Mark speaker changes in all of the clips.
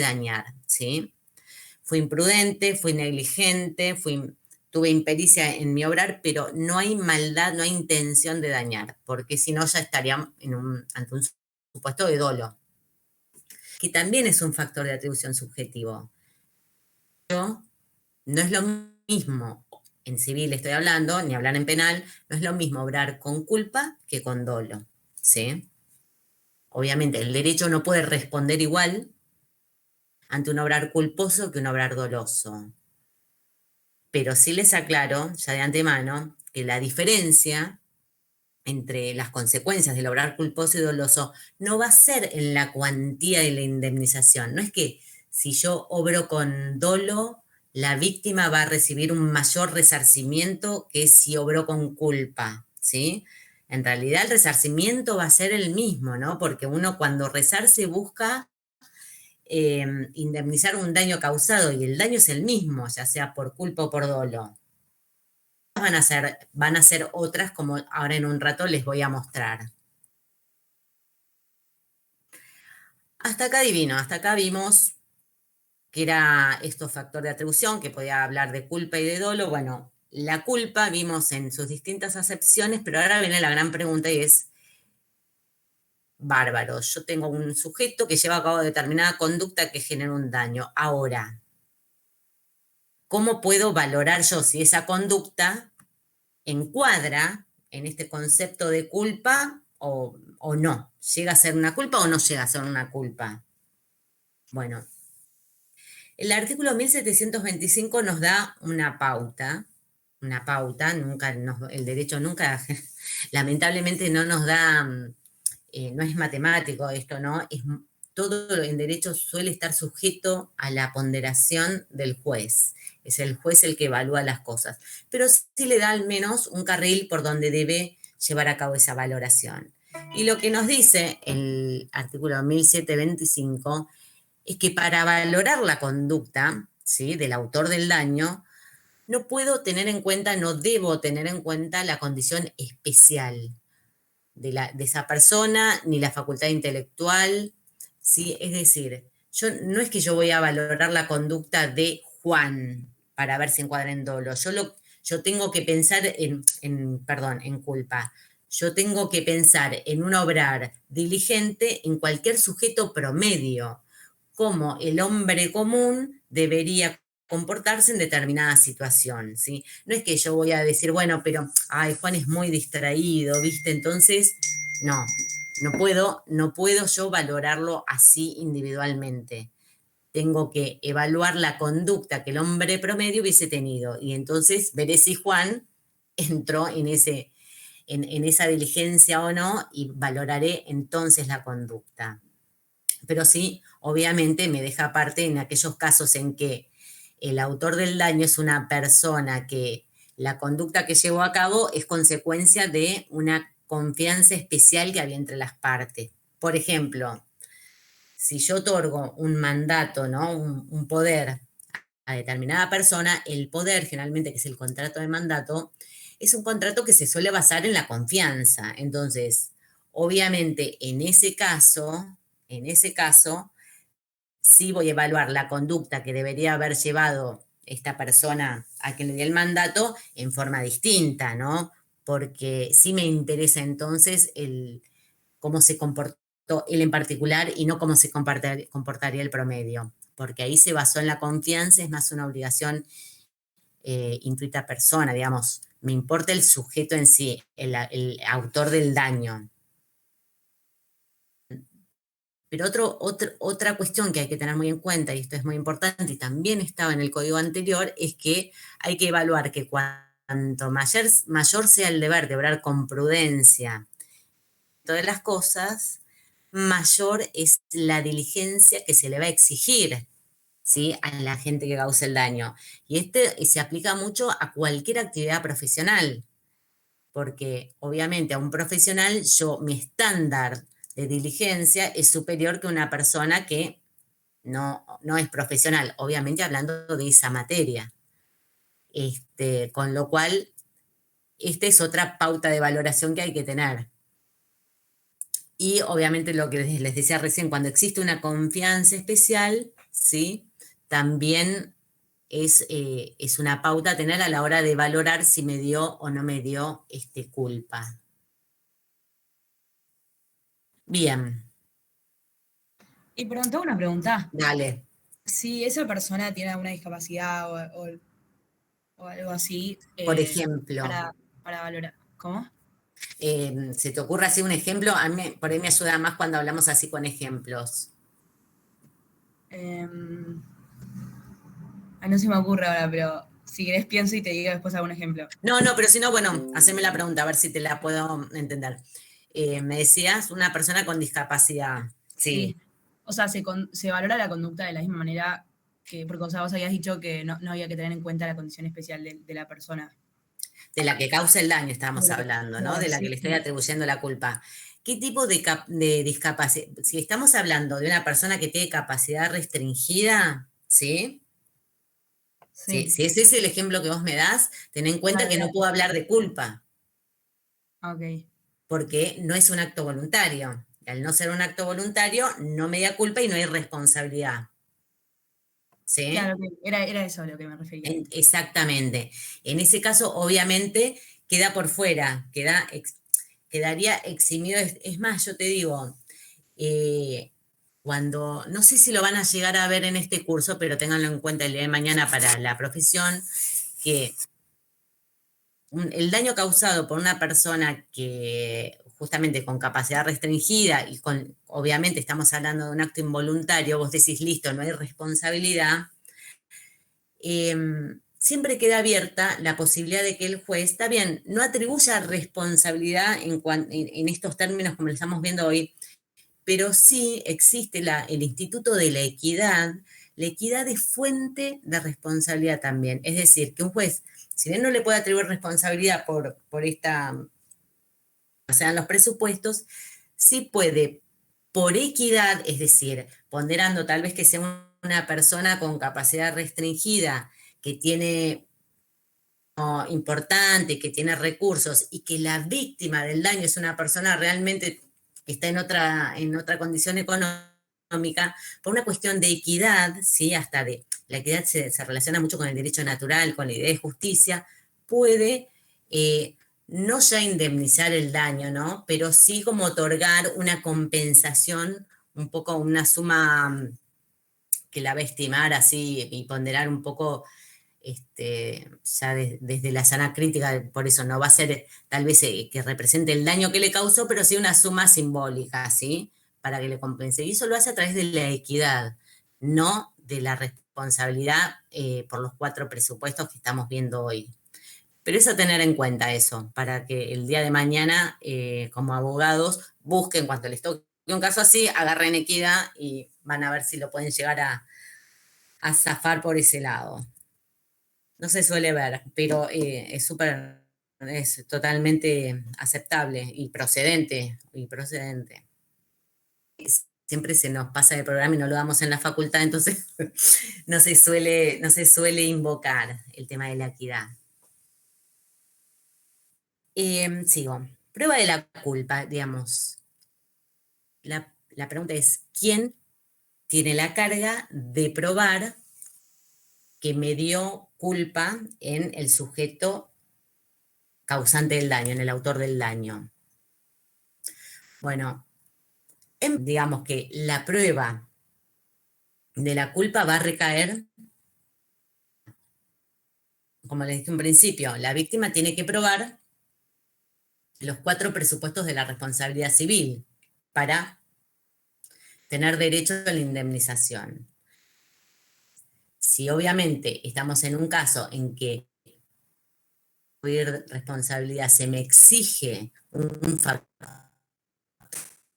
Speaker 1: dañar, ¿sí? Fui imprudente, fui negligente, tuve impericia en mi obrar, pero no hay maldad, no hay intención de dañar, porque si no ya estaría ante un supuesto de dolo, que también es un factor de atribución subjetivo. No es lo mismo, en civil estoy hablando, ni hablar en penal, no es lo mismo obrar con culpa que con dolo, ¿sí? Obviamente el derecho no puede responder igual ante un obrar culposo que un obrar doloso. Pero sí les aclaro, ya de antemano, que la diferencia entre las consecuencias del obrar culposo y doloso no va a ser en la cuantía de la indemnización. No es que si yo obro con dolo, la víctima va a recibir un mayor resarcimiento que si obró con culpa, ¿sí? En realidad el resarcimiento va a ser el mismo, ¿no? Porque uno cuando resarce busca indemnizar un daño causado y el daño es el mismo, ya sea por culpa o por dolo. Van a ser otras como ahora en un rato les voy a mostrar. Hasta acá divino, hasta acá vimos que era esto factor de atribución, que podía hablar de culpa y de dolo. Bueno, la culpa vimos en sus distintas acepciones, pero ahora viene la gran pregunta y es, bárbaro, yo tengo un sujeto que lleva a cabo determinada conducta que genera un daño. Ahora, ¿cómo puedo valorar yo si esa conducta encuadra en este concepto de culpa o no? ¿Llega a ser una culpa o no llega a ser una culpa? Bueno, el artículo 1725 nos da una pauta, nunca el derecho nunca, lamentablemente no nos da, no es matemático esto, ¿no? Todo en derecho suele estar sujeto a la ponderación del juez. Es el juez el que evalúa las cosas, pero sí le da al menos un carril por donde debe llevar a cabo esa valoración. Y lo que nos dice el artículo 1725 es que para valorar la conducta, ¿sí?, del autor del daño, no puedo tener en cuenta, no debo tener en cuenta la condición especial de esa persona, ni la facultad intelectual, ¿sí? Es decir, no es que yo voy a valorar la conducta de Juan para ver si encuadra en dolo. Yo tengo que pensar en culpa. Yo tengo que pensar en un obrar diligente en cualquier sujeto promedio, como el hombre común debería comportarse en determinada situación, ¿sí? No es que yo voy a decir, bueno, pero, ay, Juan es muy distraído, ¿viste? Entonces, no puedo yo valorarlo así individualmente. Tengo que evaluar la conducta que el hombre promedio hubiese tenido y entonces veré si Juan entró en esa diligencia o no y valoraré entonces la conducta. Pero sí, obviamente me deja aparte en aquellos casos en que el autor del daño es una persona que la conducta que llevó a cabo es consecuencia de una confianza especial que había entre las partes. Por ejemplo, si yo otorgo un mandato, ¿no?, un poder a determinada persona, el poder, generalmente que es el contrato de mandato, es un contrato que se suele basar en la confianza. Entonces, obviamente, en ese caso, sí voy a evaluar la conducta que debería haber llevado esta persona a quien le di el mandato en forma distinta, ¿no? Porque sí me interesa entonces cómo se comportó él en particular y no cómo se comportaría el promedio, porque ahí se basó en la confianza, es más una obligación intuita persona, digamos, me importa el sujeto en sí, el autor del daño. Pero otra cuestión que hay que tener muy en cuenta, y esto es muy importante, y también estaba en el código anterior, es que hay que evaluar que cuanto mayor sea el deber de obrar con prudencia todas las cosas, mayor es la diligencia que se le va a exigir, ¿sí?, a la gente que causa el daño. Y se aplica mucho a cualquier actividad profesional, porque obviamente a un profesional mi estándar de diligencia es superior que una persona que no es profesional, obviamente hablando de esa materia. Con lo cual, esta es otra pauta de valoración que hay que tener. Y obviamente lo que les decía recién, cuando existe una confianza especial, ¿sí? También es una pauta a tener a la hora de valorar si me dio o no me dio culpa. Bien,
Speaker 2: Y preguntaba una pregunta.
Speaker 1: dale.
Speaker 2: Si esa persona tiene alguna discapacidad o algo así,
Speaker 1: Por ejemplo,
Speaker 2: para valorar. ¿Cómo?
Speaker 1: ¿se te ocurre así un ejemplo? A mí por ahí me ayuda más cuando hablamos así con ejemplos.
Speaker 2: Em, Ay, no se me ocurre ahora, pero si querés pienso y te digo después algún ejemplo.
Speaker 1: No, no, pero si no, bueno, haceme la pregunta, a ver si te la puedo entender. Me decías una persona con discapacidad. Sí,
Speaker 2: Sí. O sea, se valora la conducta de la misma manera que, porque o sea, vos habías dicho que no había que tener en cuenta la condición especial de la persona.
Speaker 1: de la que causa el daño estamos
Speaker 2: De-
Speaker 1: hablando, ¿no?
Speaker 2: Claro,
Speaker 1: De la que
Speaker 2: sí,
Speaker 1: le estoy
Speaker 2: sí.
Speaker 1: atribuyendo la culpa. ¿Qué tipo de discapacidad? Si estamos hablando de una persona que tiene capacidad restringida, ¿sí? Sí,
Speaker 2: Sí.
Speaker 1: si ese es el ejemplo que vos me das, ten en
Speaker 2: Se
Speaker 1: cuenta que no
Speaker 2: valora.
Speaker 1: puedo hablar de culpa,
Speaker 2: Ok.
Speaker 1: porque no es un acto voluntario. Y al no ser un acto voluntario, no me da culpa y no hay responsabilidad. ¿Sí?
Speaker 2: Claro, que era eso a lo que me refería.
Speaker 1: Exactamente. En ese caso, obviamente, queda por fuera, quedaría eximido. Es más, yo te digo, eh, cuando, no sé si lo van a llegar a ver en este curso, pero ténganlo en cuenta el día de mañana para la profesión, que el daño causado por una persona que justamente con capacidad restringida y con, obviamente estamos hablando de un acto involuntario, vos decís, listo, no hay responsabilidad, siempre queda abierta la posibilidad de que el juez, está bien, no atribuya responsabilidad en estos términos como lo estamos viendo hoy, pero sí existe el Instituto de la Equidad. La equidad es fuente de responsabilidad también. Es decir, que un juez, si bien no le puede atribuir responsabilidad por esta, o sea, en los presupuestos, sí puede, por equidad, es decir, ponderando tal vez que sea una persona con capacidad restringida, que tiene importante, que tiene recursos y que la víctima del daño es una persona realmente que está en otra condición económica, por una cuestión de equidad, ¿sí? Hasta de la equidad se relaciona mucho con el derecho natural, con la idea de justicia, puede no ya indemnizar el daño, ¿no? Pero sí como otorgar una compensación, un poco una suma que la va a estimar así y ponderar un poco ya desde la sana crítica, por eso no va a ser tal vez que represente el daño que le causó, pero sí una suma simbólica, ¿sí? Para que le compense. Y eso lo hace a través de la equidad, no de la responsabilidad por los 4 presupuestos que estamos viendo hoy. Pero es a tener en cuenta eso, para que el día de mañana, como abogados, busquen cuando les toque un caso así, agarren equidad y van a ver si lo pueden llegar a zafar por ese lado. No se suele ver, pero es totalmente aceptable y procedente, Siempre se nos pasa el programa y no lo damos en la facultad, entonces no se suele invocar el tema de la equidad. Sigo. Prueba de la culpa, digamos. La pregunta es, ¿quién tiene la carga de probar que me dio culpa en el sujeto causante del daño, en el autor del daño? Bueno, digamos que la prueba de la culpa va a recaer, como les dije en principio, la víctima tiene que probar los 4 presupuestos de la responsabilidad civil para tener derecho a la indemnización. Si obviamente estamos en un caso en que responsabilidad se me exige un factor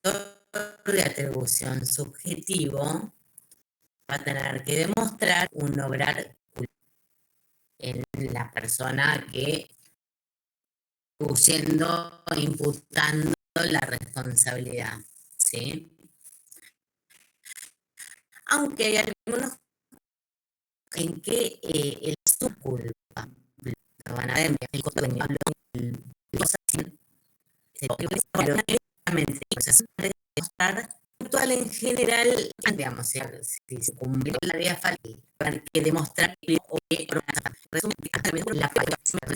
Speaker 1: de atribución subjetivo, va a tener que demostrar un obrar en la persona que imputando la responsabilidad, ¿sí? Aunque hay algunos en que el su culpa lo van a ver, el costo de el actual en general, digamos, si se cumplió la tarea falta, hay que demostrar que la prueba.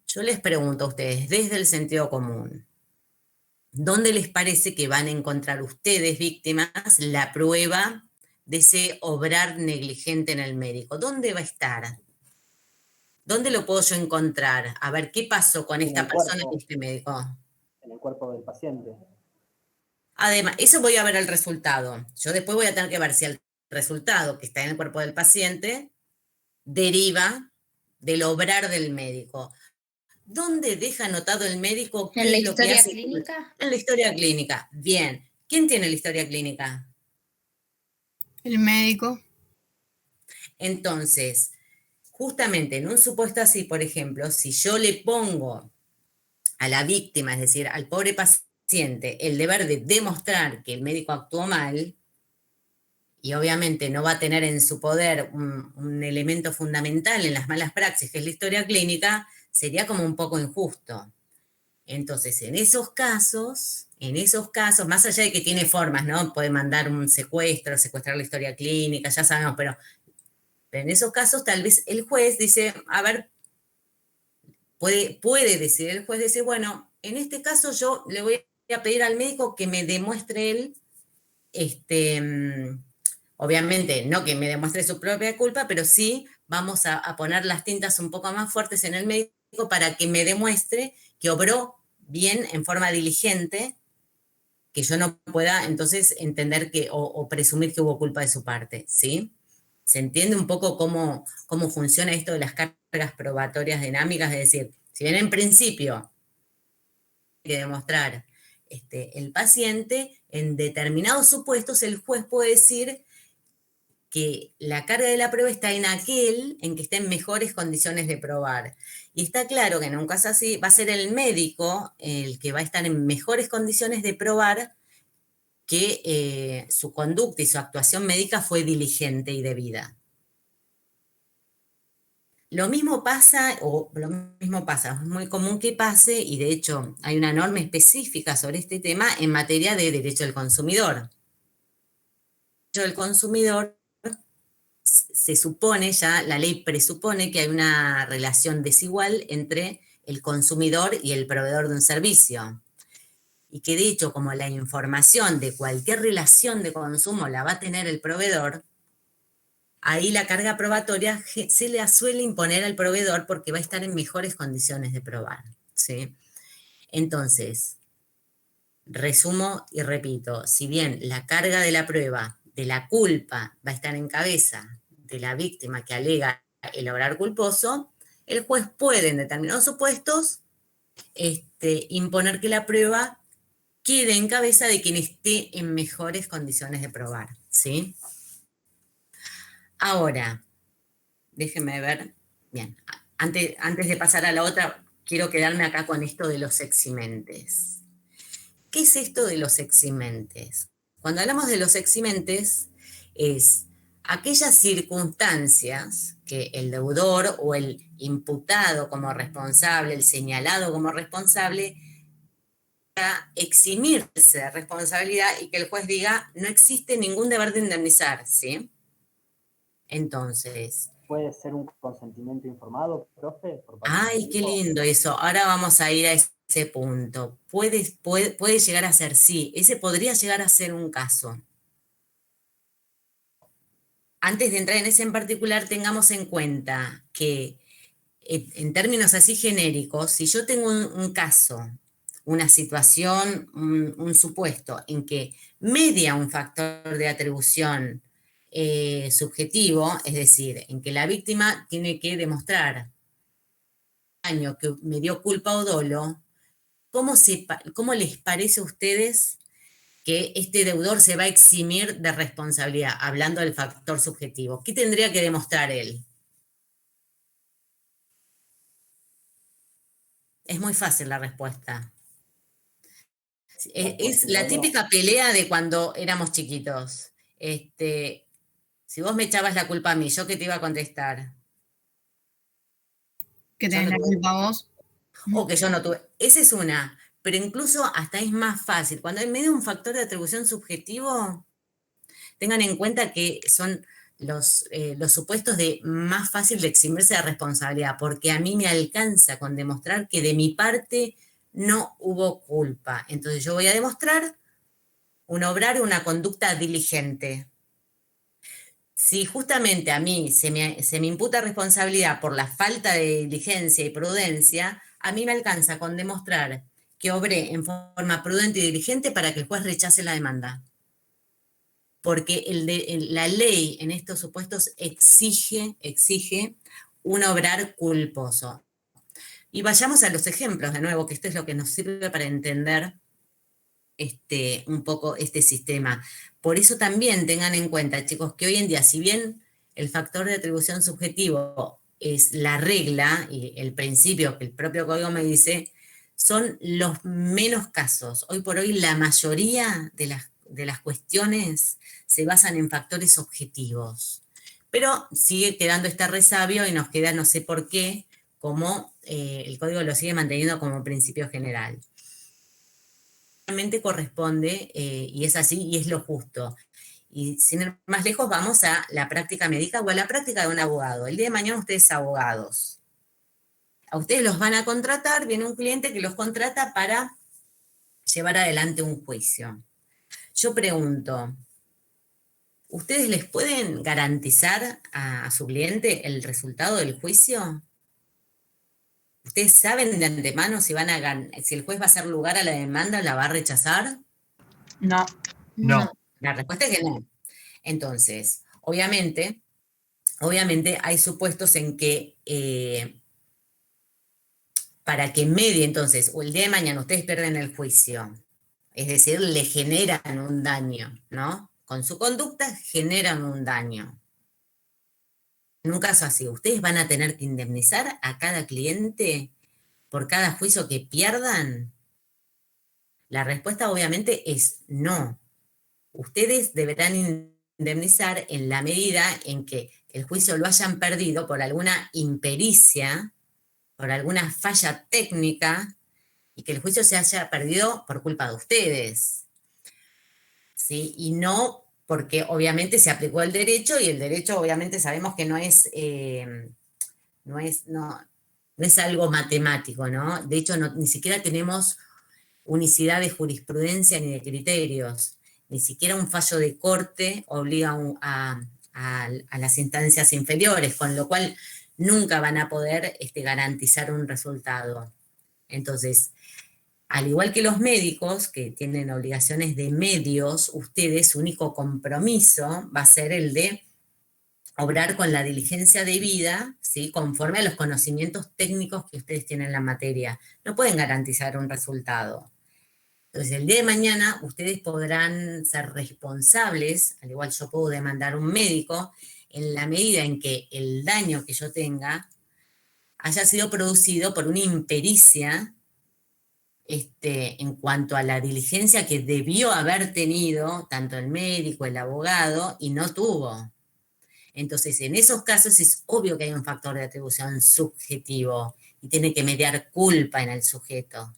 Speaker 1: Yo les pregunto a ustedes, desde el sentido común, ¿dónde les parece que van a encontrar ustedes, víctimas, la prueba de ese obrar negligente en el médico? ¿Dónde va a estar? ¿Dónde lo puedo yo encontrar? A ver, ¿qué pasó con esta persona y este médico?
Speaker 3: En el cuerpo del paciente.
Speaker 1: Además, eso voy a ver el resultado. Yo después voy a tener que ver si el resultado que está en el cuerpo del paciente deriva del obrar del médico. ¿Dónde deja anotado el médico qué
Speaker 4: ¿En la
Speaker 1: es lo que
Speaker 4: historia
Speaker 1: hace?
Speaker 4: clínica?
Speaker 1: En la historia clínica. Bien. ¿Quién tiene la historia clínica?
Speaker 5: El médico.
Speaker 1: Entonces, justamente en un supuesto así, por ejemplo, si yo le pongo a la víctima, es decir, al pobre paciente, el deber de demostrar que el médico actuó mal, y obviamente no va a tener en su poder un elemento fundamental en las malas praxis, que es la historia clínica, sería como un poco injusto. Entonces, en esos casos, más allá de que tiene formas, ¿no? Puede mandar un secuestro, secuestrar la historia clínica, ya sabemos, pero en esos casos tal vez el juez dice, a ver, puede decir el juez, decir, bueno, en este caso yo le voy a pedir al médico que me demuestre él, obviamente no que me demuestre su propia culpa, pero sí vamos a poner las tintas un poco más fuertes en el médico para que me demuestre que obró bien en forma diligente, que yo no pueda entonces entender que o presumir que hubo culpa de su parte, ¿sí? ¿Se entiende un poco cómo funciona esto de las cargas probatorias dinámicas? Es decir, si bien en principio hay que demostrar el paciente, en determinados supuestos el juez puede decir que la carga de la prueba está en aquel en que esté en mejores condiciones de probar. Y está claro que en un caso así va a ser el médico el que va a estar en mejores condiciones de probar que su conducta y su actuación médica fue diligente y debida. Lo mismo pasa, es muy común que pase, y de hecho hay una norma específica sobre este tema en materia de derecho del consumidor. El derecho del consumidor se supone ya, la ley presupone que hay una relación desigual entre el consumidor y el proveedor de un servicio. Y que de hecho, como la información de cualquier relación de consumo la va a tener el proveedor, ahí la carga probatoria se le suele imponer al proveedor porque va a estar en mejores condiciones de probar, ¿sí? Entonces, resumo y repito, si bien la carga de la prueba de la culpa va a estar en cabeza de la víctima que alega el obrar culposo, el juez puede en determinados supuestos imponer que la prueba quede en cabeza de quien esté en mejores condiciones de probar, ¿sí? Ahora, déjenme ver, bien, antes de pasar a la otra, quiero quedarme acá con esto de los eximentes. ¿Qué es esto de los eximentes? Cuando hablamos de los eximentes, es aquellas circunstancias que el deudor o el imputado como responsable, el señalado como responsable, a eximirse de responsabilidad y que el juez diga, no existe ningún deber de indemnizar, ¿sí? Entonces,
Speaker 3: ¿Puede ser un consentimiento informado, profe? Por parte
Speaker 1: ay,
Speaker 3: del
Speaker 1: qué
Speaker 3: hijo?
Speaker 1: lindo eso. Ahora vamos a ir a ese punto. Puede llegar a ser, sí, ese podría llegar a ser un caso. Antes de entrar en ese en particular, tengamos en cuenta que en términos así genéricos, si yo tengo un caso, una situación, un supuesto en que media un factor de atribución subjetivo, es decir, en que la víctima tiene que demostrar daño que me dio culpa o dolo, ¿cómo les parece a ustedes que este deudor se va a eximir de responsabilidad, hablando del factor subjetivo? ¿Qué tendría que demostrar él? Es muy fácil la respuesta. Es la típica pelea de cuando éramos chiquitos. Si vos me echabas la culpa a mí, ¿yo qué te iba a contestar?
Speaker 5: Que
Speaker 1: Yo
Speaker 5: tenés
Speaker 1: no
Speaker 5: la
Speaker 1: tuve-
Speaker 5: culpa vos.
Speaker 1: O que yo no tuve. Esa es una. Pero incluso hasta es más fácil. Cuando en medio de un factor de atribución subjetivo, tengan en cuenta que son los supuestos de más fácil de eximirse de responsabilidad, porque a mí me alcanza con demostrar que de mi parte no hubo culpa. Entonces yo voy a demostrar un obrar, una conducta diligente. Si justamente a mí se me imputa responsabilidad por la falta de diligencia y prudencia, a mí me alcanza con demostrar que obré en forma prudente y diligente para que el juez rechace la demanda. Porque la ley en estos supuestos exige un obrar culposo. Y vayamos a los ejemplos de nuevo, que esto es lo que nos sirve para entender un poco este sistema. Por eso también tengan en cuenta, chicos, que hoy en día, si bien el factor de atribución subjetivo es la regla y el principio que el propio código me dice, son los menos casos. Hoy por hoy la mayoría de las cuestiones se basan en factores objetivos. Pero sigue quedando este resabio y nos queda, no sé por qué, como el código lo sigue manteniendo como principio general. Realmente corresponde, y es así, y es lo justo. Y sin ir más lejos, vamos a la práctica médica o a la práctica de un abogado. El día de mañana ustedes abogados. A ustedes los van a contratar, viene un cliente que los contrata para llevar adelante un juicio. Yo pregunto, ¿ustedes les pueden garantizar a su cliente el resultado del juicio? ¿Ustedes saben de antemano si si el juez va a hacer lugar a la demanda, la va a rechazar?
Speaker 2: No.
Speaker 4: No.
Speaker 1: La respuesta es que no. Entonces, obviamente hay supuestos en que para que medie, entonces, o el día de mañana ustedes pierden el juicio, es decir, le generan un daño, ¿no? Con su conducta generan un daño. En un caso así, ¿ustedes van a tener que indemnizar a cada cliente por cada juicio que pierdan? La respuesta obviamente es no. Ustedes deberán indemnizar en la medida en que el juicio lo hayan perdido por alguna impericia, por alguna falla técnica, y que el juicio se haya perdido por culpa de ustedes, ¿sí? Y no porque obviamente se aplicó el derecho, y el derecho obviamente sabemos que no es No es algo matemático, ¿no? De hecho, ni siquiera tenemos unicidad de jurisprudencia ni de criterios. Ni siquiera un fallo de corte obliga a las instancias inferiores, con lo cual nunca van a poder garantizar un resultado. Entonces, al igual que los médicos, que tienen obligaciones de medios, ustedes, su único compromiso va a ser el de obrar con la diligencia debida, ¿sí? Conforme a los conocimientos técnicos que ustedes tienen en la materia. No pueden garantizar un resultado. Entonces, el día de mañana, ustedes podrán ser responsables, al igual yo puedo demandar a un médico, en la medida en que el daño que yo tenga haya sido producido por una impericia en cuanto a la diligencia que debió haber tenido tanto el médico, el abogado, y no tuvo. Entonces, en esos casos es obvio que hay un factor de atribución subjetivo y tiene que mediar culpa en el sujeto.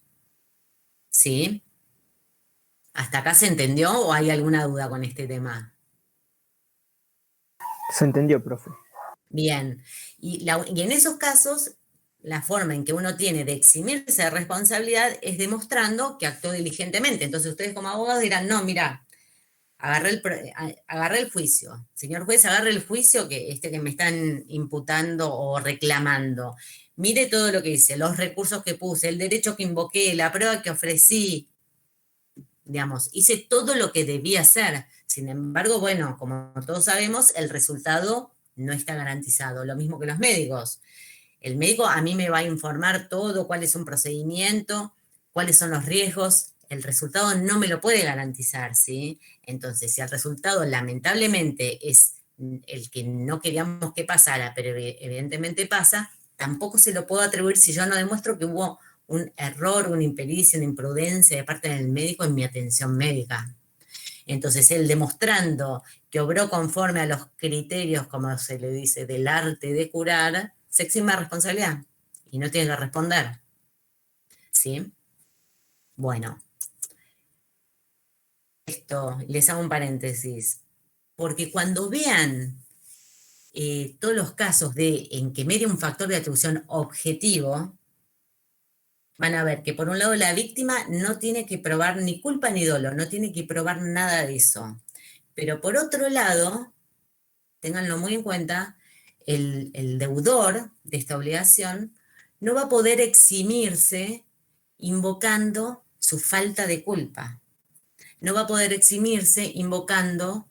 Speaker 1: ¿Sí? ¿Hasta acá se entendió o hay alguna duda con este tema?
Speaker 4: Se entendió, profe.
Speaker 1: Bien. Y en esos casos, la forma en que uno tiene de eximirse de responsabilidad es demostrando que actuó diligentemente. Entonces ustedes como abogados dirán, no, mira, agarré el juicio. Señor juez, agarre el juicio que me están imputando o reclamando. Mire todo lo que hice, los recursos que puse, el derecho que invoqué, la prueba que ofrecí. Digamos, hice todo lo que debía hacer. Sin embargo, bueno, como todos sabemos, el resultado no está garantizado. Lo mismo que los médicos. El médico a mí me va a informar todo, cuál es un procedimiento, cuáles son los riesgos. El resultado no me lo puede garantizar, ¿sí? Entonces, si el resultado lamentablemente es el que no queríamos que pasara, pero evidentemente pasa, tampoco se lo puedo atribuir si yo no demuestro que hubo un error, una impericia, una imprudencia de parte del médico en mi atención médica. Entonces, él demostrando que obró conforme a los criterios, como se le dice, del arte de curar, se exime de responsabilidad y no tiene que responder. ¿Sí? Bueno. Esto, les hago un paréntesis, porque cuando vean todos los casos en que media un factor de atribución objetivo, van a ver que por un lado la víctima no tiene que probar ni culpa ni dolo, no tiene que probar nada de eso. Pero por otro lado, ténganlo muy en cuenta, el deudor de esta obligación no va a poder eximirse invocando su falta de culpa. No va a poder eximirse invocando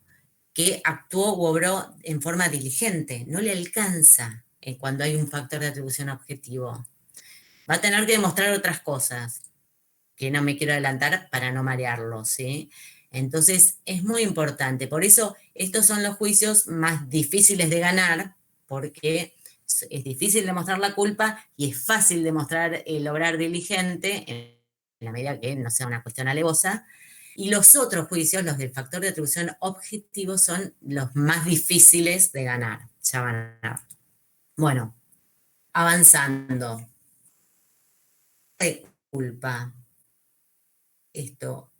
Speaker 1: que actuó u obró en forma diligente. No le alcanza cuando hay un factor de atribución objetivo. Va a tener que demostrar otras cosas, que no me quiero adelantar para no marearlo, ¿sí? Entonces, es muy importante. Por eso, estos son los juicios más difíciles de ganar, porque es difícil demostrar la culpa y es fácil demostrar el obrar diligente, en la medida que no sea una cuestión alevosa. Y los otros juicios, los del factor de atribución objetivo, son los más difíciles de ganar. Ya van a ver. Bueno, avanzando. De culpa. Esto.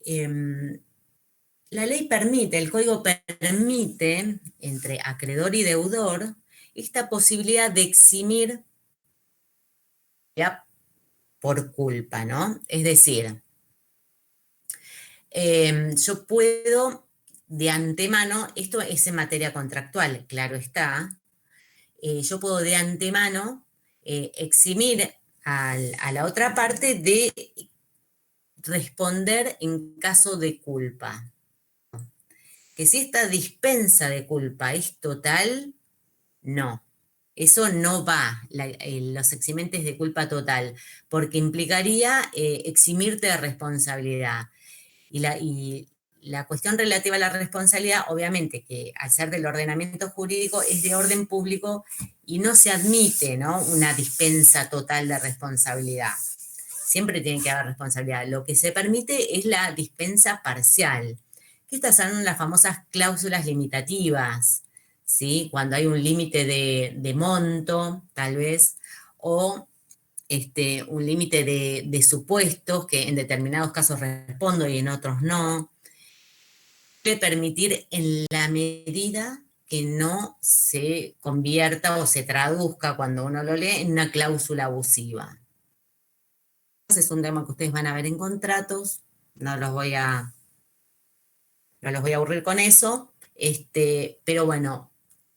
Speaker 1: La ley permite, el código permite, entre acreedor y deudor, esta posibilidad de eximir ya por culpa, ¿no? Es decir, yo puedo de antemano, esto es en materia contractual, claro está, yo puedo de antemano eximir a la otra parte de responder en caso de culpa. Que si esta dispensa de culpa es total, no. Eso no va, los eximentes de culpa total, porque implicaría eximirte de responsabilidad. Y la cuestión relativa a la responsabilidad, obviamente, que al ser del ordenamiento jurídico es de orden público y no se admite, ¿no?, una dispensa total de responsabilidad. Siempre tiene que haber responsabilidad. Lo que se permite es la dispensa parcial. Estas son las famosas cláusulas limitativas, ¿sí? Cuando hay un límite de monto, tal vez, o un límite de supuestos que en determinados casos respondo y en otros no. Puede permitir en la medida que no se convierta o se traduzca cuando uno lo lee en una cláusula abusiva. Es un tema que ustedes van a ver en contratos, no los voy a aburrir con eso, pero bueno,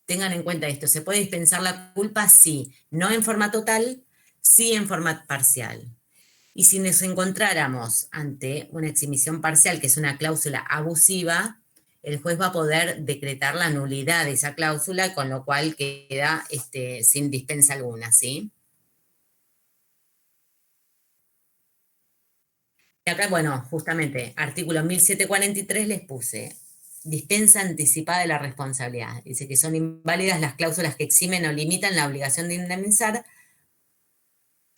Speaker 1: tengan en cuenta esto, ¿se puede dispensar la culpa? Sí, no en forma total, sí en forma parcial. Y si nos encontráramos ante una exhibición parcial, que es una cláusula abusiva, el juez va a poder decretar la nulidad de esa cláusula, con lo cual queda sin dispensa alguna, ¿sí? Y acá, bueno, justamente, artículo 1743 les puse dispensa anticipada de la responsabilidad. Dice que son inválidas las cláusulas que eximen o limitan la obligación de indemnizar,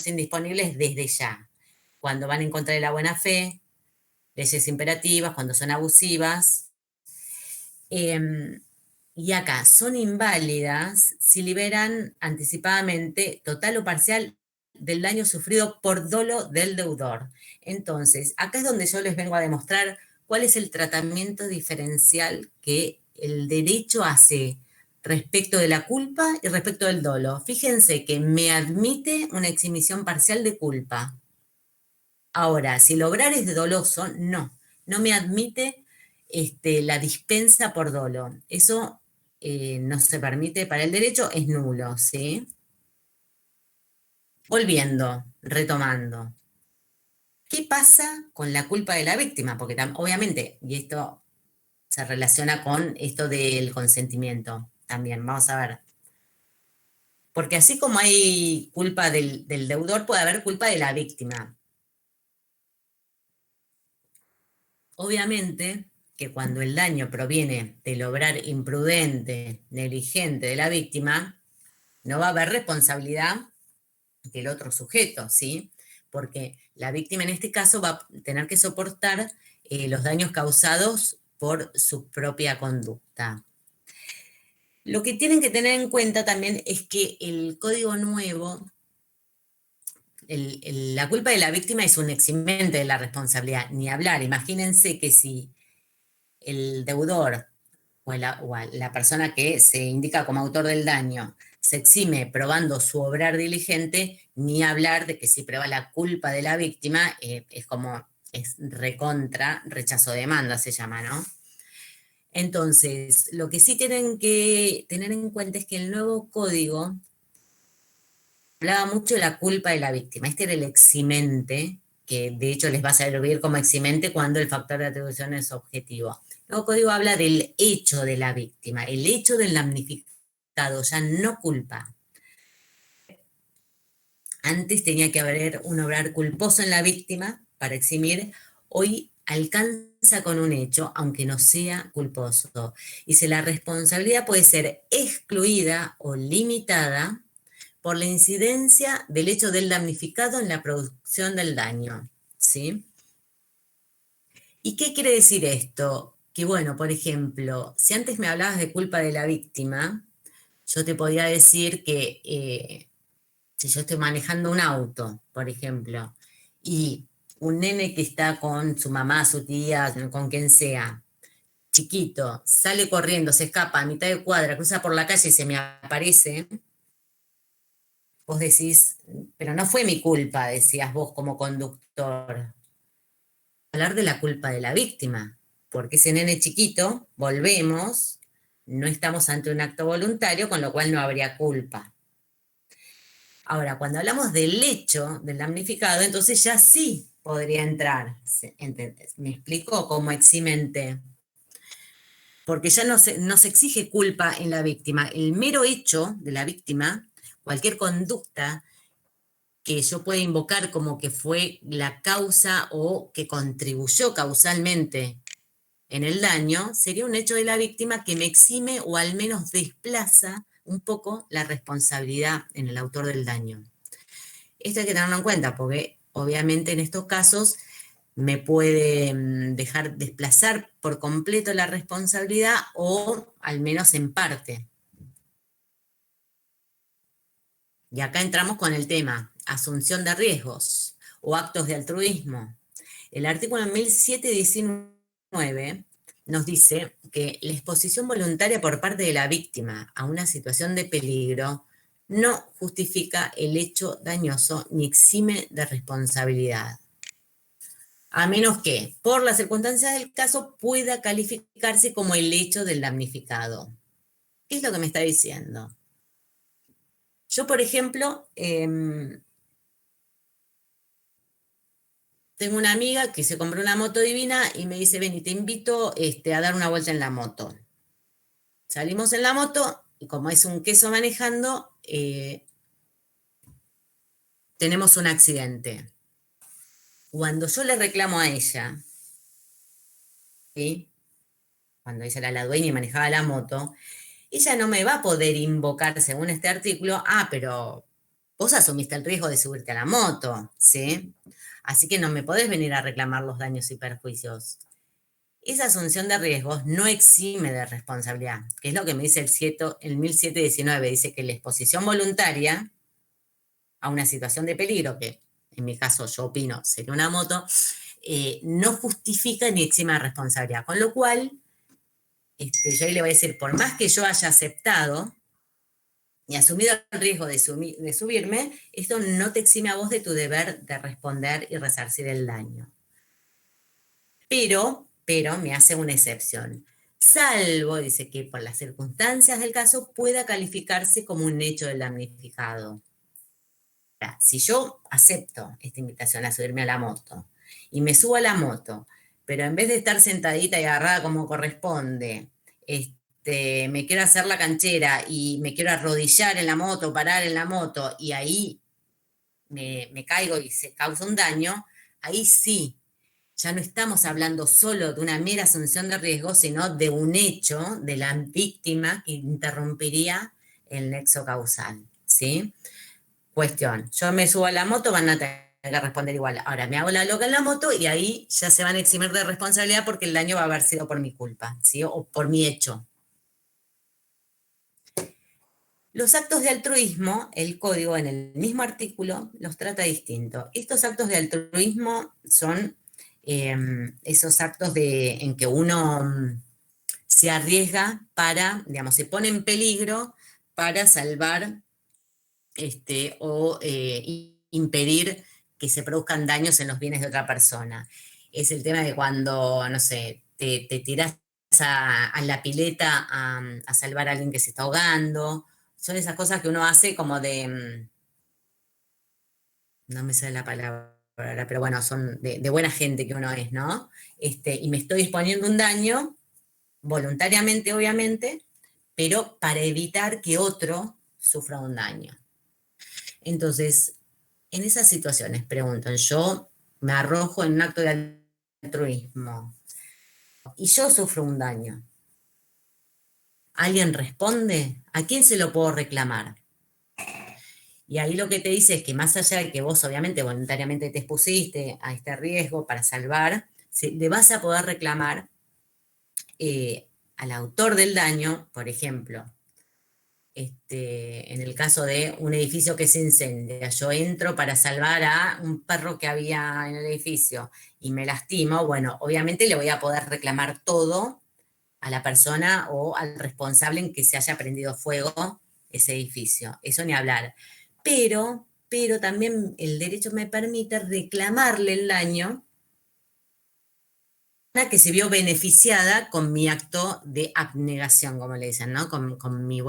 Speaker 1: indisponibles desde ya, cuando van en contra de la buena fe, leyes imperativas, cuando son abusivas. Y acá, son inválidas si liberan anticipadamente, total o parcial, del daño sufrido por dolo del deudor. Entonces, acá es donde yo les vengo a demostrar cuál es el tratamiento diferencial que el derecho hace respecto de la culpa y respecto del dolo. Fíjense que me admite una exhibición parcial de culpa. Ahora, si el obrar es doloso, no me admite la dispensa por dolo. Eso no se permite para el derecho, es nulo, ¿sí? Volviendo, retomando. ¿Qué pasa con la culpa de la víctima? Porque obviamente, y esto se relaciona con esto del consentimiento también, vamos a ver. Porque así como hay culpa del deudor, puede haber culpa de la víctima. Obviamente que cuando el daño proviene del obrar imprudente, negligente de la víctima, no va a haber responsabilidad del otro sujeto, ¿sí? Porque la víctima en este caso va a tener que soportar los daños causados por su propia conducta. Lo que tienen que tener en cuenta también es que el código nuevo, la culpa de la víctima es un eximente de la responsabilidad, ni hablar. Imagínense que si el deudor o la persona que se indica como autor del daño se exime probando su obrar diligente, ni hablar de que si prueba la culpa de la víctima, es recontra, rechazo de demanda se llama, ¿no? Entonces, lo que sí tienen que tener en cuenta es que el nuevo código hablaba mucho de la culpa de la víctima. Este era el eximente, que de hecho les va a servir como eximente cuando el factor de atribución es objetivo. El nuevo código habla del hecho de la víctima, el hecho del damnificado, ya no culpa. Antes tenía que haber un obrar culposo en la víctima para eximir, hoy alcanza con un hecho, aunque no sea culposo. Y si la responsabilidad puede ser excluida o limitada por la incidencia del hecho del damnificado en la producción del daño, ¿sí? ¿Y qué quiere decir esto? Que bueno, por ejemplo, si antes me hablabas de culpa de la víctima, yo te podía decir que si yo estoy manejando un auto, por ejemplo, y un nene que está con su mamá, su tía, con quien sea, chiquito, sale corriendo, se escapa a mitad de cuadra, cruza por la calle y se me aparece, vos decís, pero no fue mi culpa, decías vos como conductor. Hablar de la culpa de la víctima, porque ese nene chiquito, volvemos, no estamos ante un acto voluntario, con lo cual no habría culpa. Ahora, cuando hablamos del hecho del damnificado, entonces ya sí podría entrar. ¿Me explico? Como eximente. Porque ya no se exige culpa en la víctima. El mero hecho de la víctima, cualquier conducta que yo pueda invocar como que fue la causa o que contribuyó causalmente en el daño, sería un hecho de la víctima que me exime o al menos desplaza un poco la responsabilidad en el autor del daño. Esto hay que tenerlo en cuenta porque obviamente en estos casos me puede dejar desplazar por completo la responsabilidad o al menos en parte. Y acá entramos con el tema, asunción de riesgos o actos de altruismo. El artículo 1719 nos dice que la exposición voluntaria por parte de la víctima a una situación de peligro no justifica el hecho dañoso ni exime de responsabilidad, a menos que, por las circunstancias del caso, pueda calificarse como el hecho del damnificado. ¿Qué es lo que me está diciendo? Yo, por ejemplo, tengo una amiga que se compró una moto divina y me dice, ven y te invito a dar una vuelta en la moto. Salimos en la moto y como es un queso manejando, tenemos un accidente. Cuando yo le reclamo a ella, ¿sí? Cuando ella era la dueña y manejaba la moto, ella no me va a poder invocar, según este artículo, pero vos asumiste el riesgo de subirte a la moto, ¿sí? Así que no me podés venir a reclamar los daños y perjuicios. Esa asunción de riesgos no exime de responsabilidad, que es lo que me dice el 1719, dice que la exposición voluntaria a una situación de peligro, que en mi caso yo opino sería una moto, no justifica ni exime de responsabilidad. Con lo cual, yo ahí le voy a decir, por más que yo haya aceptado y asumido el riesgo de subirme, esto no te exime a vos de tu deber de responder y resarcir el daño. Pero me hace una excepción. Salvo, dice, que por las circunstancias del caso pueda calificarse como un hecho del damnificado. Si yo acepto esta invitación a subirme a la moto y me subo a la moto, pero en vez de estar sentadita y agarrada como corresponde, me quiero hacer la canchera y me quiero arrodillar en la moto, parar en la moto, y ahí me caigo y se causa un daño, ahí sí, ya no estamos hablando solo de una mera asunción de riesgo, sino de un hecho de la víctima que interrumpiría el nexo causal, ¿sí? Cuestión, yo me subo a la moto, van a tener que responder igual. Ahora me hago la loca en la moto y ahí ya se van a eximir de responsabilidad porque el daño va a haber sido por mi culpa, ¿sí? O por mi hecho. Los actos de altruismo, el código en el mismo artículo los trata distinto. Estos actos de altruismo son esos actos en que uno se arriesga para, digamos, se pone en peligro para salvar o impedir que se produzcan daños en los bienes de otra persona. Es el tema de cuando, no sé, te tirás a la pileta a salvar a alguien que se está ahogando. Son esas cosas que uno hace como de, no me sale la palabra, pero bueno, son de buena gente que uno es, ¿no? Y me estoy exponiendo un daño, voluntariamente, obviamente, pero para evitar que otro sufra un daño. Entonces, en esas situaciones, preguntan, yo me arrojo en un acto de altruismo y yo sufro un daño. ¿Alguien responde? ¿A quién se lo puedo reclamar? Y ahí lo que te dice es que más allá de que vos obviamente voluntariamente te expusiste a este riesgo para salvar, le vas a poder reclamar al autor del daño, por ejemplo, en el caso de un edificio que se incendia, yo entro para salvar a un perro que había en el edificio y me lastimo, bueno, obviamente le voy a poder reclamar todo a la persona o al responsable en que se haya prendido fuego ese edificio, eso ni hablar. Pero también el derecho me permite reclamarle el daño a la que se vio beneficiada con mi acto de abnegación, como le dicen, ¿no? Con mi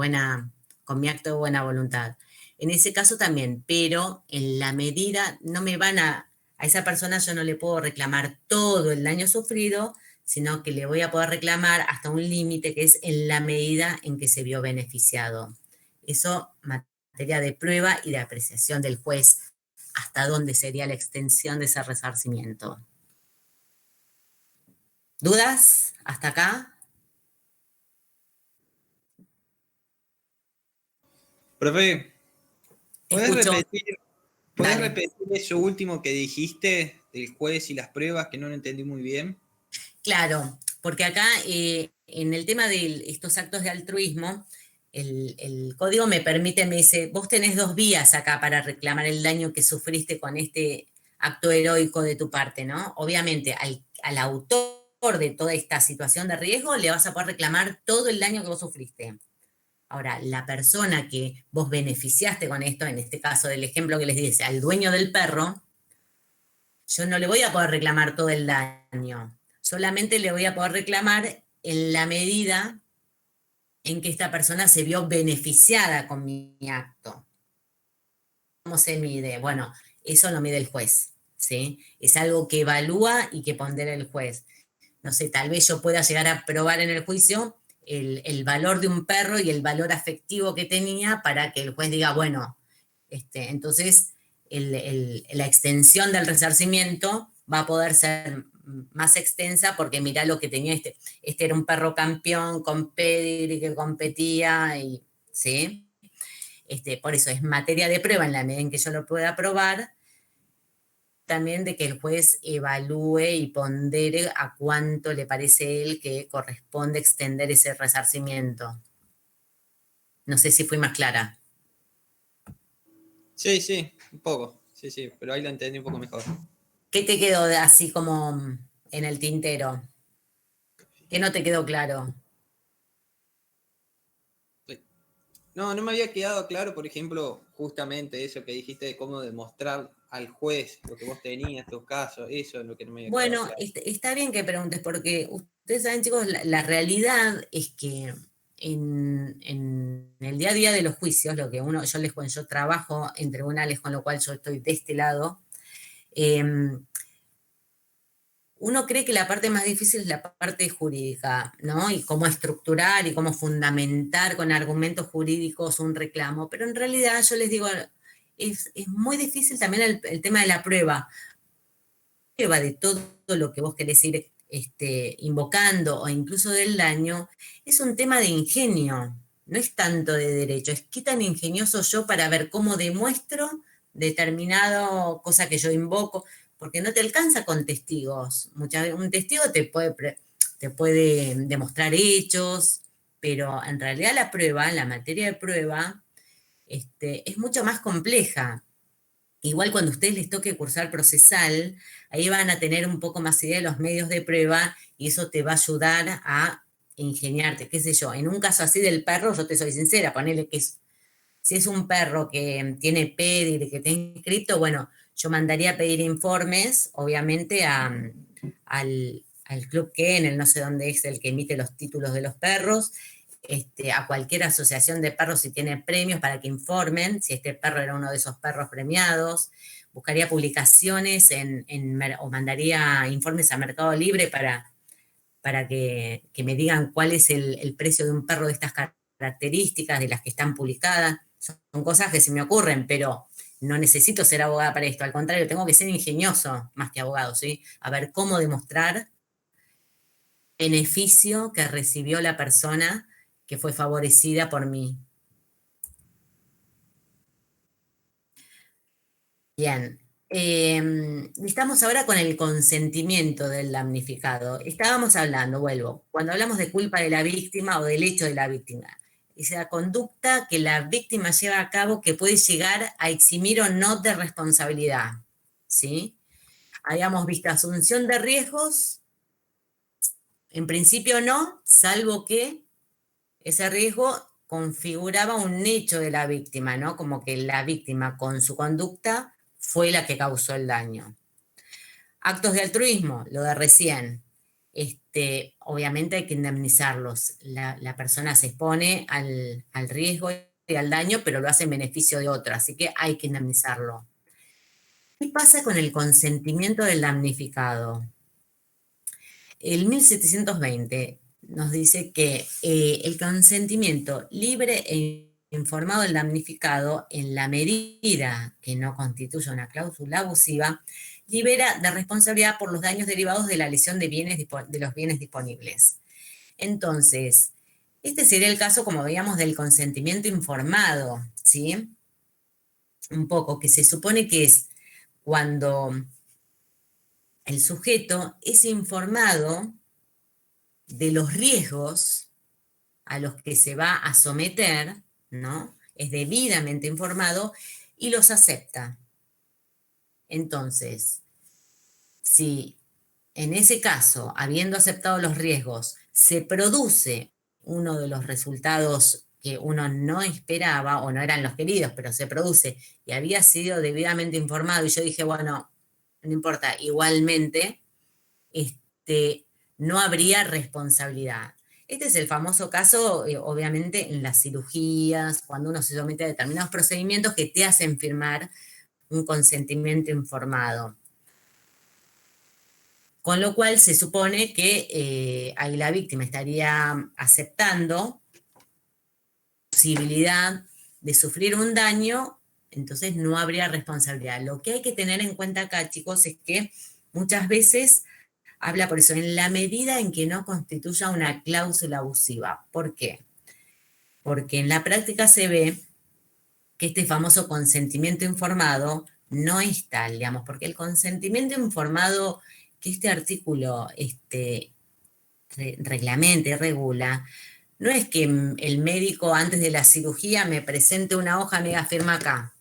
Speaker 1: acto de buena voluntad. En ese caso también, pero en la medida, no me van a esa persona yo no le puedo reclamar todo el daño sufrido, sino que le voy a poder reclamar hasta un límite que es en la medida en que se vio beneficiado. Eso, materia de prueba y de apreciación del juez, hasta dónde sería la extensión de ese resarcimiento. ¿Dudas? ¿Hasta acá?
Speaker 4: Profe, ¿podés
Speaker 1: Escucho.
Speaker 4: repetir eso último que dijiste del juez y las pruebas, que no lo entendí muy bien?
Speaker 1: Claro, porque acá en el tema de estos actos de altruismo, el código me dice, vos tenés 2 vías acá para reclamar el daño que sufriste con este acto heroico de tu parte, ¿no? Obviamente al autor de toda esta situación de riesgo, le vas a poder reclamar todo el daño que vos sufriste. Ahora, la persona que vos beneficiaste con esto, en este caso del ejemplo que les dice, al dueño del perro, yo no le voy a poder reclamar todo el daño. Solamente le voy a poder reclamar en la medida en que esta persona se vio beneficiada con mi acto. ¿Cómo se mide? Bueno, eso lo mide el juez, ¿sí? Es algo que evalúa y que pondera el juez. No sé, tal vez yo pueda llegar a probar en el juicio el valor de un perro y el valor afectivo que tenía para que el juez diga, bueno, entonces la extensión del resarcimiento va a poder ser más extensa porque mirá lo que tenía este era un perro campeón con pedigree que competía, y, ¿sí? Por eso es materia de prueba en la medida en que yo lo pueda probar, también de que el juez evalúe y pondere a cuánto le parece a él que corresponde extender ese resarcimiento. No sé si fui más clara.
Speaker 4: Sí, un poco. Sí, pero ahí lo entendí un poco mejor.
Speaker 1: ¿Qué te quedó así como en el tintero? ¿Qué no te quedó claro?
Speaker 4: No me había quedado claro, por ejemplo, justamente eso que dijiste de cómo demostrar al juez lo que vos tenías, tus casos, eso es lo que no me había quedado
Speaker 1: Bueno,
Speaker 4: claro.
Speaker 1: está bien que preguntes, porque ustedes saben, chicos, la realidad es que en el día a día de los juicios, lo que yo trabajo en tribunales, con lo cual yo estoy de este lado, uno cree que la parte más difícil es la parte jurídica, ¿no? Y cómo estructurar y cómo fundamentar con argumentos jurídicos un reclamo, pero en realidad yo les digo, es muy difícil también el tema de la prueba. Prueba de todo lo que vos querés ir invocando o incluso del daño, es un tema de ingenio, no es tanto de derecho, es qué tan ingenioso yo para ver cómo demuestro determinado cosa que yo invoco, porque no te alcanza con testigos. Muchas veces un testigo te puede demostrar hechos, pero en realidad la prueba, la materia de prueba, es mucho más compleja. Igual cuando a ustedes les toque cursar procesal, ahí van a tener un poco más idea de los medios de prueba y eso te va a ayudar a ingeniarte, qué sé yo. En un caso así del perro, yo te soy sincera, ponele que si es un perro que tiene pedigree, que está inscrito, bueno, yo mandaría a pedir informes, obviamente, al Club Kennel, no sé dónde es el que emite los títulos de los perros, a cualquier asociación de perros si tiene premios para que informen si este perro era uno de esos perros premiados. Buscaría publicaciones o mandaría informes a Mercado Libre para que me digan cuál es el precio de un perro de estas características, de las que están publicadas. Son cosas que se me ocurren, pero no necesito ser abogada para esto. Al contrario, tengo que ser ingenioso más que abogado, ¿sí? A ver cómo demostrar beneficio que recibió la persona que fue favorecida por mí. Bien. Estamos ahora con el consentimiento del damnificado. Estábamos hablando, vuelvo, cuando hablamos de culpa de la víctima o del hecho de la víctima, esa conducta que la víctima lleva a cabo que puede llegar a eximir o no de responsabilidad, ¿sí? Habíamos visto asunción de riesgos, en principio no, salvo que ese riesgo configuraba un hecho de la víctima, ¿no? Como que la víctima con su conducta fue la que causó el daño. Actos de altruismo, lo de recién. Obviamente hay que indemnizarlos. La persona se expone al riesgo y al daño, pero lo hace en beneficio de otro, así que hay que indemnizarlo. ¿Qué pasa con el consentimiento del damnificado? El 1720 nos dice que el consentimiento libre e informado del damnificado, en la medida que no constituya una cláusula abusiva, libera de responsabilidad por los daños derivados de la lesión de los bienes disponibles. Entonces, este sería el caso, como veíamos, del consentimiento informado, ¿sí? Un poco, que se supone que es cuando el sujeto es informado de los riesgos a los que se va a someter, ¿no? Es debidamente informado y los acepta. Entonces, si en ese caso, habiendo aceptado los riesgos, se produce uno de los resultados que uno no esperaba, o no eran los queridos, pero se produce, y había sido debidamente informado, y yo dije, bueno, no importa, igualmente, no habría responsabilidad. Este es el famoso caso, obviamente, en las cirugías, cuando uno se somete a determinados procedimientos que te hacen firmar un consentimiento informado. Con lo cual se supone que ahí la víctima estaría aceptando la posibilidad de sufrir un daño, entonces no habría responsabilidad. Lo que hay que tener en cuenta acá, chicos, es que muchas veces habla por eso, en la medida en que no constituya una cláusula abusiva. ¿Por qué? Porque en la práctica se ve que este famoso consentimiento informado no es tal, digamos, porque el consentimiento informado que este artículo reglamenta y regula, no es que el médico antes de la cirugía me presente una hoja, me diga firma acá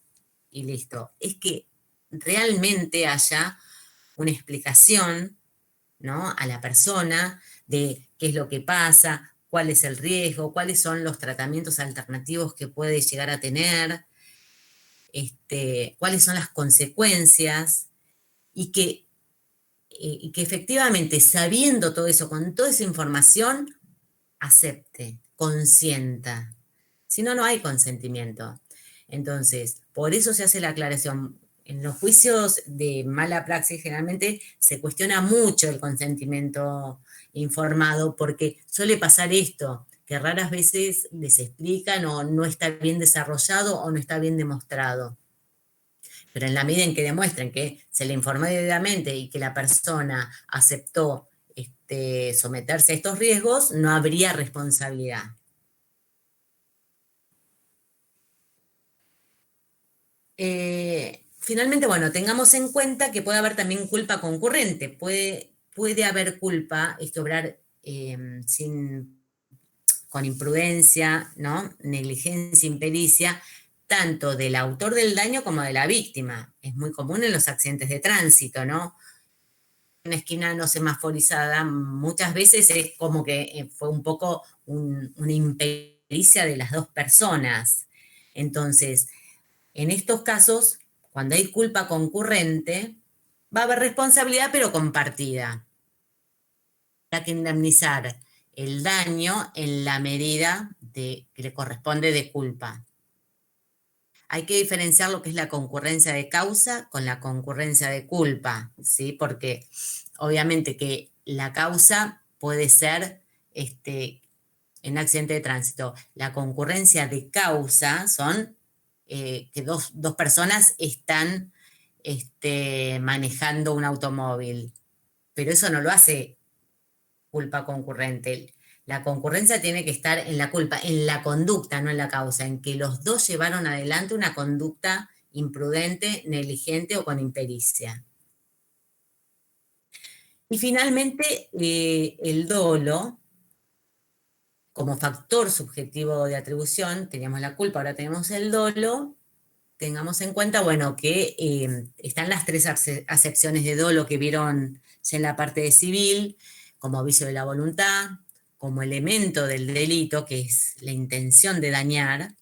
Speaker 1: y listo. Es que realmente haya una explicación, ¿no?, a la persona de qué es lo que pasa, cuál es el riesgo, cuáles son los tratamientos alternativos que puede llegar a tener, cuáles son las consecuencias, y que efectivamente, sabiendo todo eso, con toda esa información, acepte, consienta. Si no, no hay consentimiento. Entonces, por eso se hace la aclaración. En los juicios de mala praxis generalmente se cuestiona mucho el consentimiento informado, porque suele pasar esto, que raras veces les explican o no está bien desarrollado o no está bien demostrado. Pero en la medida en que demuestren que se le informó debidamente y que la persona aceptó someterse a estos riesgos, no habría responsabilidad. Finalmente, bueno, tengamos en cuenta que puede haber también culpa concurrente. Puede haber culpa, obrar con imprudencia, ¿no?, negligencia, impericia, tanto del autor del daño como de la víctima. Es muy común en los accidentes de tránsito, ¿no? Una esquina no semaforizada, muchas veces es como que fue un poco una impericia de las dos personas. Entonces, en estos casos, cuando hay culpa concurrente, va a haber responsabilidad, pero compartida. Hay que indemnizar el daño en la medida que le corresponde de culpa. Hay que diferenciar lo que es la concurrencia de causa con la concurrencia de culpa, ¿sí? Porque obviamente que la causa puede ser en accidente de tránsito. La concurrencia de causa son que dos personas están manejando un automóvil, pero eso no lo hace culpa concurrente. La concurrencia tiene que estar en la culpa, en la conducta, no en la causa, en que los dos llevaron adelante una conducta imprudente, negligente o con impericia. Y finalmente, el dolo, como factor subjetivo de atribución, teníamos la culpa, ahora tenemos el dolo. Tengamos en cuenta, bueno, que están las tres acepciones de dolo que vieron ya en la parte de civil, como vicio de la voluntad, como elemento del delito, que es la intención de dañar,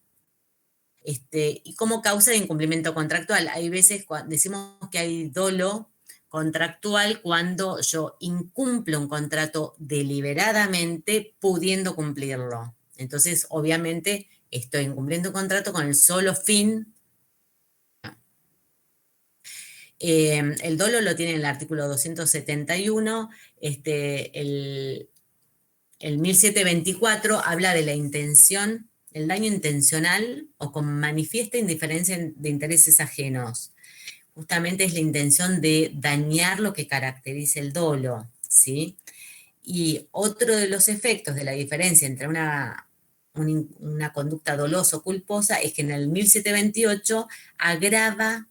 Speaker 1: y como causa de incumplimiento contractual. Hay veces decimos que hay dolo contractual cuando yo incumplo un contrato deliberadamente pudiendo cumplirlo. Entonces, obviamente, estoy incumpliendo un contrato con el solo fin. El dolo lo tiene en el artículo 271, el 1724 habla de la intención, el daño intencional o con manifiesta indiferencia de intereses ajenos. Justamente es la intención de dañar lo que caracteriza el dolo, ¿sí? Y otro de los efectos de la diferencia entre una conducta dolosa o culposa es que en el 1728 agrava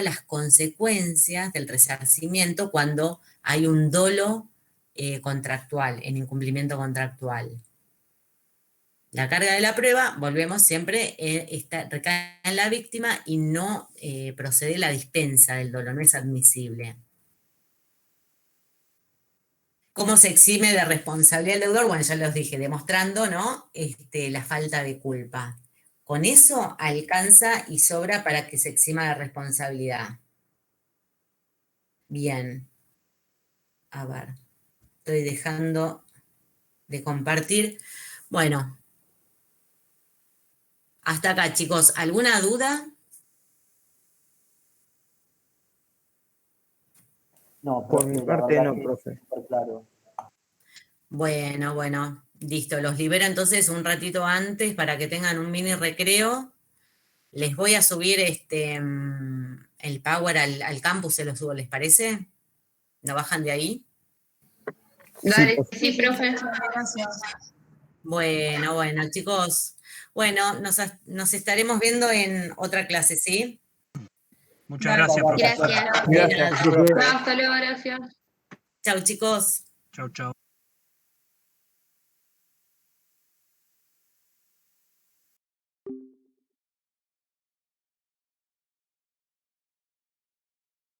Speaker 1: las consecuencias del resarcimiento cuando hay un dolo contractual, en incumplimiento contractual. La carga de la prueba, volvemos siempre, recae en la víctima y no procede la dispensa del dolo, no es admisible. ¿Cómo se exime de responsabilidad el deudor? Bueno, ya los dije, demostrando, ¿no? La falta de culpa. Con eso alcanza y sobra para que se exima de responsabilidad. Bien. A ver, estoy dejando de compartir. Bueno, hasta acá, chicos. ¿Alguna duda?
Speaker 3: No,
Speaker 6: Por
Speaker 3: profe,
Speaker 6: mi
Speaker 3: la
Speaker 6: parte
Speaker 3: verdad
Speaker 6: no,
Speaker 3: que
Speaker 6: profe.
Speaker 3: súper claro.
Speaker 1: Bueno, listo. Los libero entonces un ratito antes para que tengan un mini recreo. Les voy a subir el Power al campus, se lo subo, ¿les parece? ¿Lo bajan de ahí?
Speaker 5: Dale,
Speaker 6: profe.
Speaker 5: sí, profe.
Speaker 2: Gracias.
Speaker 1: Bueno, chicos. Bueno, nos estaremos viendo en otra clase, ¿sí?
Speaker 7: Muchas
Speaker 2: Dale.
Speaker 7: gracias, profesor.
Speaker 5: Gracias.
Speaker 1: De
Speaker 6: Gracias,
Speaker 1: nada.
Speaker 6: profe.
Speaker 5: Hasta luego, gracias.
Speaker 1: Chau, chicos.
Speaker 7: Chau, chau.